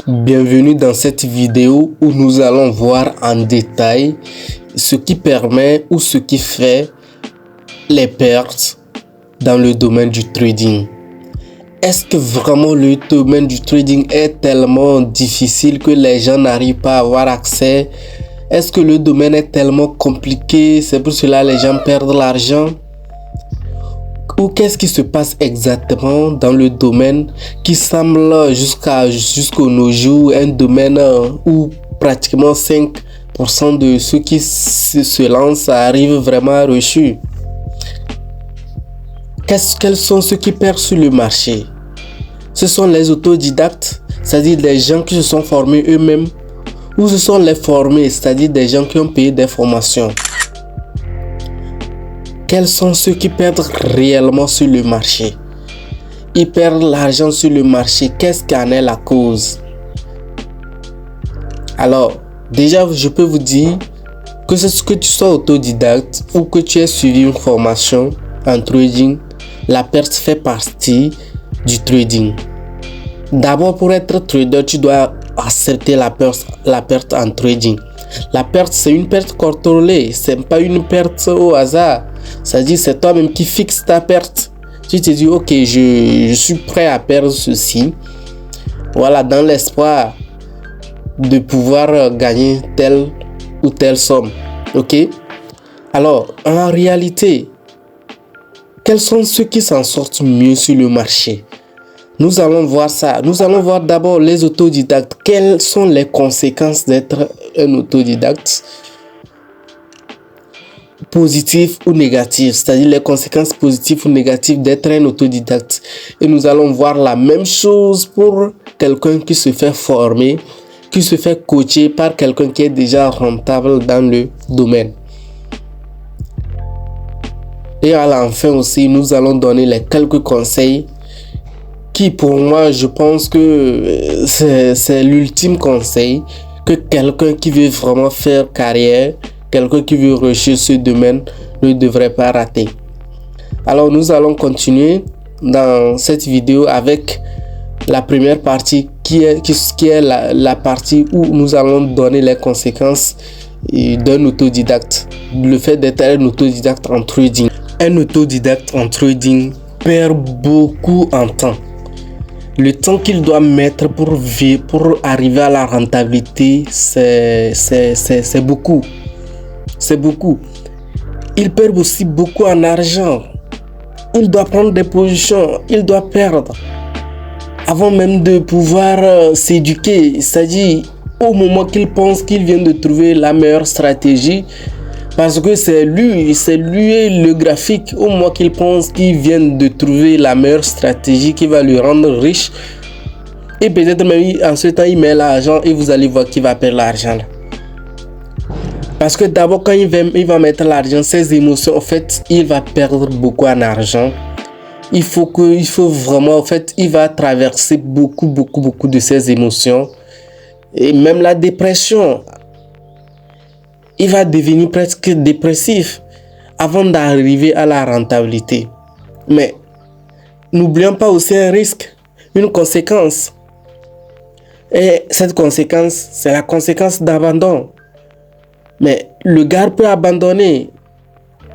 Bienvenue dans cette vidéo où nous allons voir en détail ce qui permet ou ce qui fait les pertes dans le domaine du trading. Est-ce que vraiment le domaine du trading est tellement difficile que les gens n'arrivent pas à avoir accès? Est-ce que le domaine est tellement compliqué, c'est pour cela que les gens perdent l'argent? Ou qu'est-ce qui se passe exactement dans le domaine qui semble jusqu'au nos jours un domaine où pratiquement 5% de ceux qui se lancent arrivent vraiment à reçu? Quels sont ceux qui perdent sur le marché? Ce sont les autodidactes, c'est-à-dire des gens qui se sont formés eux-mêmes, ou ce sont les formés, c'est-à-dire des gens qui ont payé des formations. Quels sont ceux qui perdent réellement sur le marché? Ils perdent l'argent sur le marché. Qu'est-ce qu'en est la cause? Alors, déjà, je peux vous dire que ce que tu sois autodidacte ou que tu aies suivi une formation en trading, la perte fait partie du trading. D'abord, pour être trader, tu dois accepter la perte en trading. La perte, c'est une perte contrôlée, c'est pas une perte au hasard. C'est-à-dire, c'est toi-même qui fixes ta perte. Tu te dis, ok, je suis prêt à perdre ceci. Voilà, dans l'espoir de pouvoir gagner telle ou telle somme. Ok? Alors, en réalité, quels sont ceux qui s'en sortent mieux sur le marché? Nous allons voir ça. Nous allons voir d'abord les autodidactes. Quelles sont les conséquences d'être un autodidacte? Positives ou négatives, c'est-à-dire les conséquences positives ou négatives d'être un autodidacte. Et nous allons voir la même chose pour quelqu'un qui se fait former, qui se fait coacher par quelqu'un qui est déjà rentable dans le domaine. Et à la fin aussi, nous allons donner les quelques conseils qui, pour moi, je pense que c'est l'ultime conseil que quelqu'un qui veut vraiment faire carrière, quelqu'un qui veut réussir ce domaine ne devrait pas rater. Alors, nous allons continuer dans cette vidéo avec la première partie qui est la partie où nous allons donner les conséquences d'un autodidacte. Le fait d'être un autodidacte en trading. Un autodidacte en trading perd beaucoup en temps. Le temps qu'il doit mettre pour arriver à la rentabilité, c'est beaucoup. C'est beaucoup. Il perd aussi beaucoup en argent. Il doit prendre des positions. Il doit perdre. Avant même de pouvoir s'éduquer. C'est-à-dire, au moment qu'il pense qu'il vient de trouver la meilleure stratégie, parce que c'est lui le graphique. Au moment qu'il pense qu'il vient de trouver la meilleure stratégie qui va lui rendre riche, et peut-être même en ce temps il met l'argent et vous allez voir qu'il va perdre l'argent. Parce que d'abord quand il va mettre l'argent, ses émotions, en fait, il va perdre beaucoup en argent. Il faut vraiment, en fait, il va traverser beaucoup de ses émotions. Et même la dépression. Il va devenir presque dépressif avant d'arriver à la rentabilité. Mais n'oublions pas aussi un risque, une conséquence. Et cette conséquence, c'est la conséquence d'abandon. Mais le gars peut abandonner.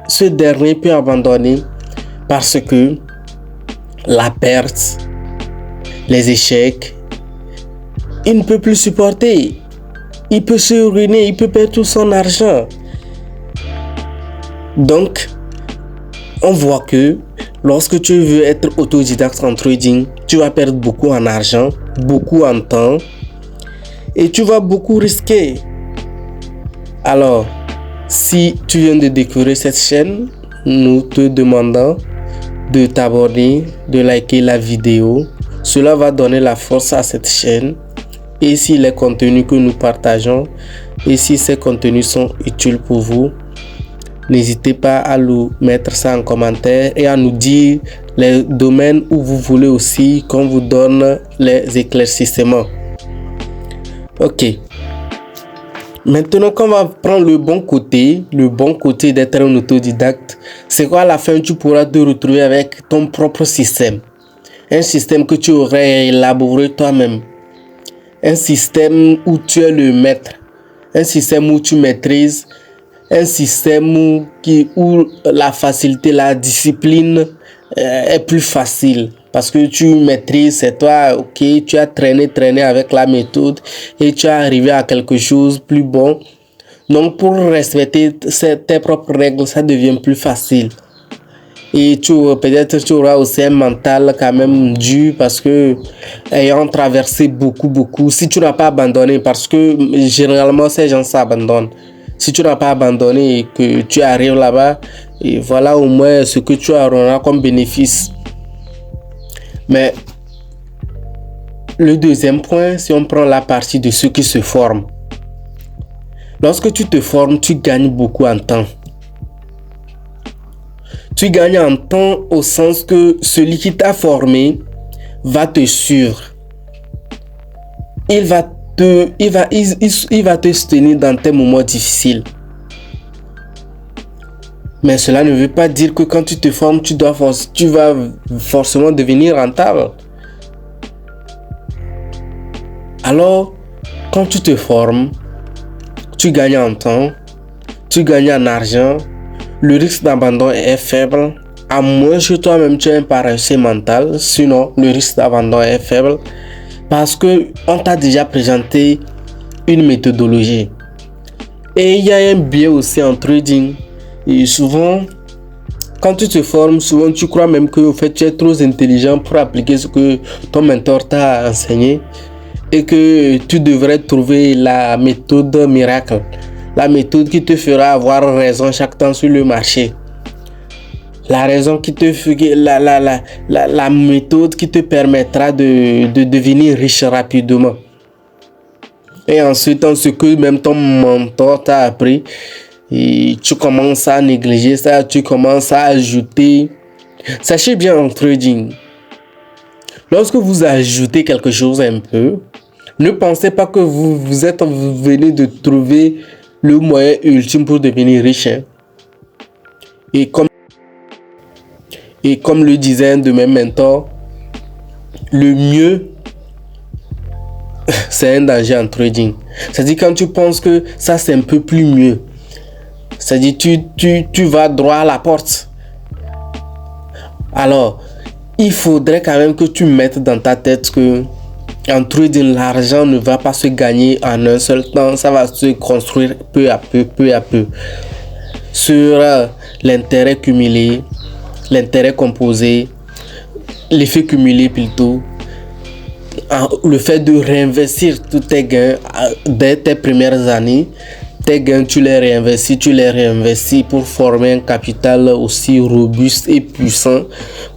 Ce dernier peut abandonner parce que la perte, les échecs, il ne peut plus supporter. Il peut se ruiner, il peut perdre tout son argent. Donc, on voit que lorsque tu veux être autodidacte en trading, tu vas perdre beaucoup en argent, beaucoup en temps et tu vas beaucoup risquer. Alors, si tu viens de découvrir cette chaîne, nous te demandons de t'abonner, de liker la vidéo. Cela va donner la force à cette chaîne. Et si les contenus que nous partageons, et si ces contenus sont utiles pour vous, n'hésitez pas à nous mettre ça en commentaire et à nous dire les domaines où vous voulez aussi qu'on vous donne les éclaircissements. Ok. Maintenant qu'on va prendre le bon côté d'être un autodidacte, c'est quoi à la fin tu pourras te retrouver avec ton propre système. Un système que tu aurais élaboré toi-même. un système où tu es le maître, un système où tu maîtrises, un système où la facilité, la discipline est plus facile. Parce que tu maîtrises, c'est toi, ok, tu as traîné avec la méthode et tu es arrivé à quelque chose de plus bon. Donc pour respecter tes propres règles, ça devient plus facile. Et peut-être tu auras aussi un mental quand même dur parce que ayant traversé beaucoup, si tu n'as pas abandonné, parce que généralement ces gens s'abandonnent. Si tu n'as pas abandonné et que tu arrives là-bas, et voilà au moins ce que tu auras comme bénéfice. Mais le deuxième point, si on prend la partie de ceux qui se forment. Lorsque tu te formes, tu gagnes beaucoup en temps. Tu gagnes en temps au sens que celui qui t'a formé va te suivre. Il va te soutenir dans tes moments difficiles. Mais cela ne veut pas dire que quand tu te formes, tu vas forcément devenir rentable. Alors, quand tu te formes, tu gagnes en temps, tu gagnes en argent, le risque d'abandon est faible, à moins que toi-même tu aies un paresseux mental, sinon le risque d'abandon est faible parce qu'on t'a déjà présenté une méthodologie. Et il y a un biais aussi en trading. Et souvent, quand tu te formes, souvent tu crois même que en fait, tu es trop intelligent pour appliquer ce que ton mentor t'a enseigné et que tu devrais trouver la méthode miracle, la méthode qui te fera avoir raison chaque temps sur le marché, la raison qui te la méthode qui te permettra de devenir riche rapidement. Et ensuite, en ce que même ton mentor t'a appris, et tu commences à négliger ça, tu commences à ajouter. Sachez bien en trading, lorsque vous ajoutez quelque chose un peu, ne pensez pas que vous venez de trouver le moyen ultime pour devenir riche. Et comme le disait un de mes mentors, le mieux, c'est un danger en trading. C'est-à-dire quand tu penses que ça c'est un peu plus mieux, c'est-à-dire tu vas droit à la porte. Alors, il faudrait quand même que tu mettes dans ta tête que en trading, l'argent ne va pas se gagner en un seul temps, ça va se construire peu à peu, sur l'intérêt cumulé, l'intérêt composé, l'effet cumulé plutôt, le fait de réinvestir tous tes gains dès tes premières années. Tes gains, tu les réinvestis pour former un capital aussi robuste et puissant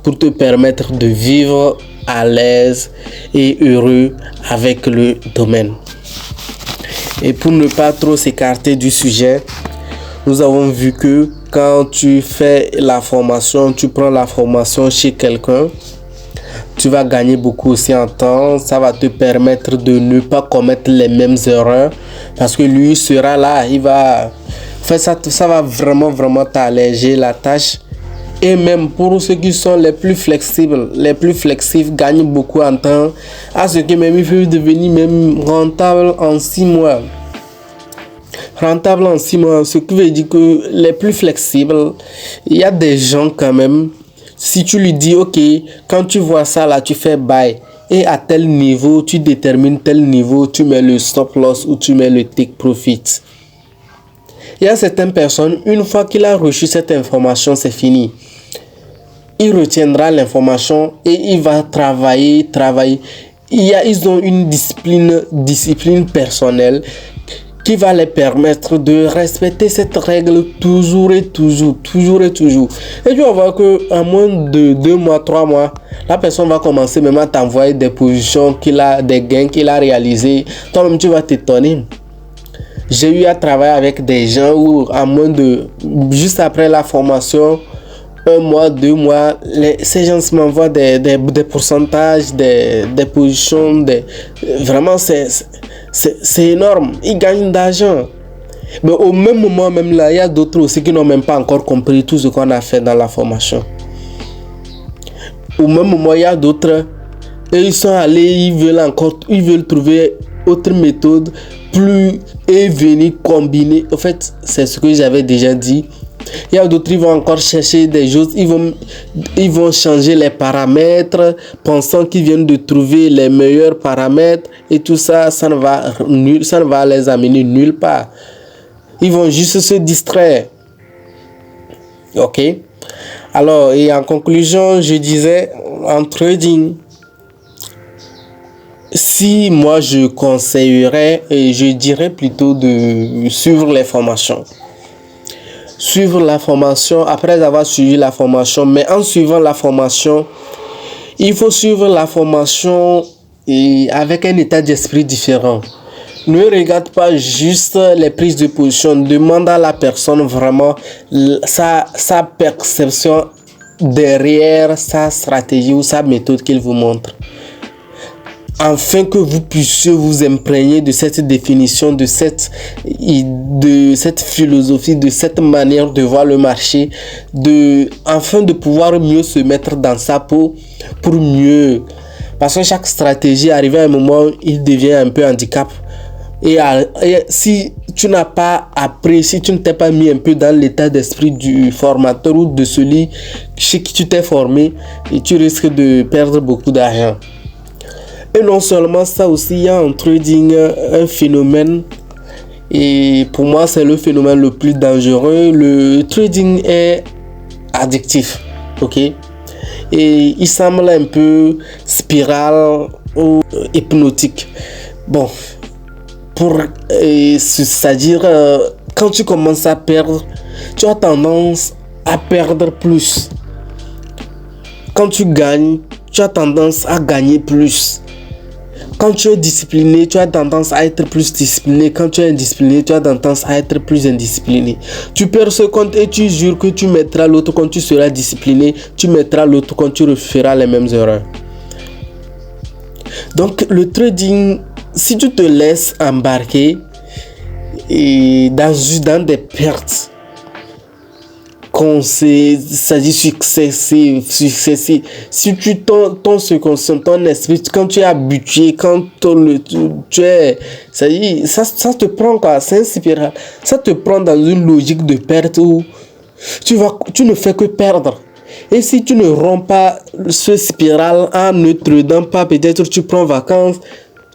pour te permettre de vivre à l'aise et heureux avec le domaine. Et pour ne pas trop s'écarter du sujet, nous avons vu que quand tu fais la formation, tu prends la formation chez quelqu'un, tu vas gagner beaucoup aussi en temps. Ça va te permettre de ne pas commettre les mêmes erreurs parce que lui sera là, il va faire ça va vraiment t'alléger la tâche. Et même pour ceux qui sont les plus flexibles gagnent beaucoup en temps, à ce que même ils peuvent devenir même rentable en 6 mois. Rentable en 6 mois, ce qui veut dire que les plus flexibles, il y a des gens quand même, si tu lui dis ok, quand tu vois ça là, tu fais buy et à tel niveau, tu détermines tel niveau, tu mets le stop loss ou tu mets le take profit. Il y a certaines personnes, une fois qu'il a reçu cette information, c'est fini. Il retiendra l'information et il va travailler. Ils ont une discipline personnelle qui va les permettre de respecter cette règle toujours. Et tu vas voir qu'en moins de 2 mois, 3 mois, la personne va commencer même à t'envoyer des positions des gains qu'il a réalisés. Toi-même, tu vas t'étonner. J'ai eu à travailler avec des gens où juste après la formation, 1 mois, 2 mois, ces gens m'envoient des pourcentages, des positions, vraiment c'est énorme, ils gagnent d'argent. Mais au même moment même là, il y a d'autres aussi qui n'ont même pas encore compris tout ce qu'on a fait dans la formation. Au même moment, il y a d'autres, et ils sont allés, ils veulent trouver autre méthode plus est venue combiner. En fait, c'est ce que j'avais déjà dit. Il y a d'autres, ils vont encore chercher des choses, ils vont changer les paramètres, pensant qu'ils viennent de trouver les meilleurs paramètres, et tout ça, ça ne va les amener nulle part. Ils vont juste se distraire. Ok? Alors, et en conclusion, je disais, en trading, si moi je conseillerais, et je dirais plutôt de suivre les formations. Suivre la formation après avoir suivi la formation, mais en suivant la formation, il faut suivre la formation et avec un état d'esprit différent. Ne regarde pas juste les prises de position, demande à la personne vraiment sa perception derrière sa stratégie ou sa méthode qu'il vous montre. Afin que vous puissiez vous imprégner de cette définition, de cette philosophie, de cette manière de voir le marché, afin de pouvoir mieux se mettre dans sa peau pour mieux. Parce que chaque stratégie, arrivé à un moment, il devient un peu handicap. Et si tu n'as pas appris, si tu ne t'es pas mis un peu dans l'état d'esprit du formateur ou de celui chez qui tu t'es formé, et tu risques de perdre beaucoup d'argent. Et non seulement ça, aussi il y a en trading un phénomène, et pour moi c'est le phénomène le plus dangereux. Le trading est addictif, ok, et il semble un peu spirale ou hypnotique. Bon, c'est-à-dire quand tu commences à perdre, tu as tendance à perdre plus. Quand tu gagnes, tu as tendance à gagner plus. Quand tu es discipliné, tu as tendance à être plus discipliné. Quand tu es indiscipliné, tu as tendance à être plus indiscipliné. Tu perds ce compte et tu jures que tu mettras l'autre quand tu seras discipliné. Tu mettras l'autre quand tu referas les mêmes erreurs. Donc le trading, si tu te laisses embarquer dans des pertes, ça dit successive. Si ton esprit, quand tu es habitué, quand tu es, ça te prend quoi, c'est inspirant. Ça te prend dans une logique de perte où tu ne fais que perdre. Et si tu ne romps pas ce spirale en ne te pas, peut-être tu prends vacances,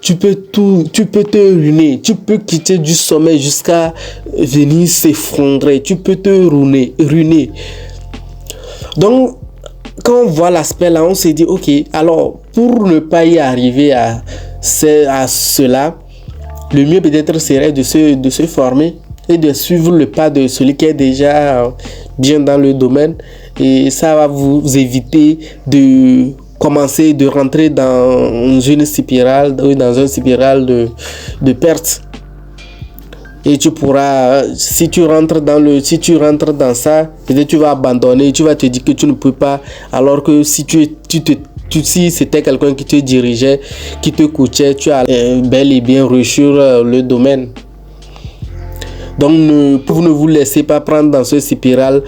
tu peux te ruiner, tu peux quitter du sommet jusqu'à venir s'effondrer, tu peux te ruiner. Donc, quand on voit l'aspect là, on se dit, ok, alors pour ne pas y arriver à cela, le mieux peut-être serait de se former et de suivre le pas de celui qui est déjà bien dans le domaine, et ça va vous éviter de commencer de rentrer dans une spirale, dans un spirale de perte. Et tu pourras, si tu rentres dans ça, peut-être tu vas abandonner, tu vas te dire que tu ne peux pas, alors que si si c'était quelqu'un qui te dirigeait, qui te coachait, tu as bel et bien reçu le domaine. Donc ne vous laissez pas prendre dans ce spirale.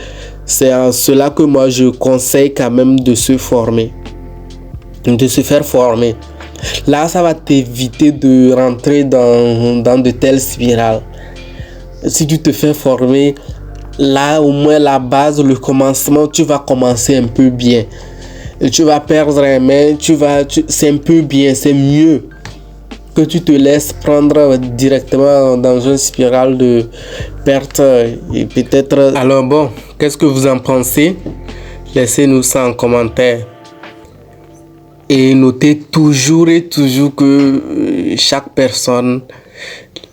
C'est en cela que moi je conseille quand même de se former, de se faire former. Là, ça va t'éviter de rentrer dans de telles spirales. Si tu te fais former, là au moins la base, le commencement, tu vas commencer un peu bien. Et tu vas perdre, mais c'est un peu bien, c'est mieux que tu te laisses prendre directement dans une spirale de perte et peut-être. Alors bon, qu'est-ce que vous en pensez? Laissez-nous ça en commentaire. Et notez toujours que chaque personne,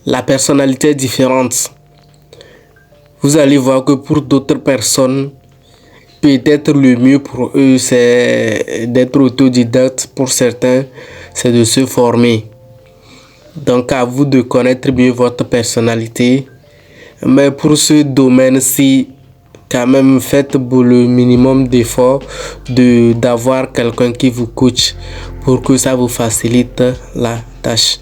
la personnalité est différente. Vous allez voir que pour d'autres personnes, peut-être le mieux pour eux, c'est d'être autodidacte. Pour certains, c'est de se former. Donc à vous de connaître mieux votre personnalité. Mais pour ce domaine-ci, quand même faites le minimum d'efforts d'avoir quelqu'un qui vous coach pour que ça vous facilite la tâche.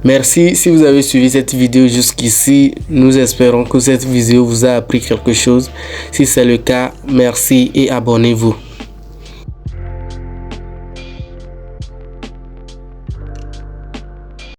Merci si vous avez suivi cette vidéo jusqu'ici. Nous espérons que cette vidéo vous a appris quelque chose. Si c'est le cas, merci et abonnez-vous.